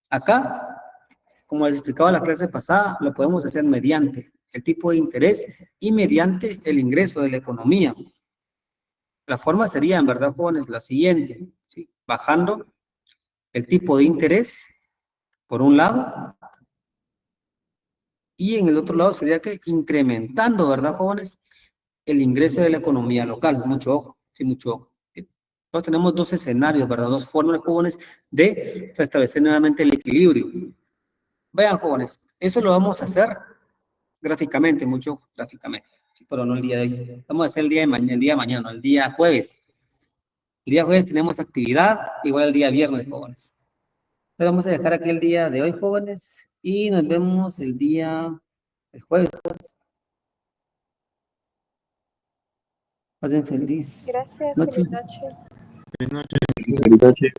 Acá, como les explicaba la clase pasada, lo podemos hacer mediante el tipo de interés y mediante el ingreso de la economía. La forma sería, en verdad, jóvenes, la siguiente, ¿sí? Bajando el tipo de interés, por un lado, y en el otro lado sería que incrementando, ¿verdad, jóvenes? El ingreso de la economía local, mucho ojo, sí, mucho ojo. ¿Sí? Entonces tenemos dos escenarios, ¿verdad? Dos formas, jóvenes, de restablecer nuevamente el equilibrio. Vean, jóvenes, eso lo vamos a hacer gráficamente, mucho ojo, gráficamente, ¿sí? Pero no el día de hoy. Vamos a hacer el día de mañana, no, el día jueves. El día jueves tenemos actividad, igual el día viernes, jóvenes. Entonces vamos a dejar aquí el día de hoy, jóvenes, y nos vemos el jueves. Pasen feliz Gracias, noche. feliz noche. Buenas noches.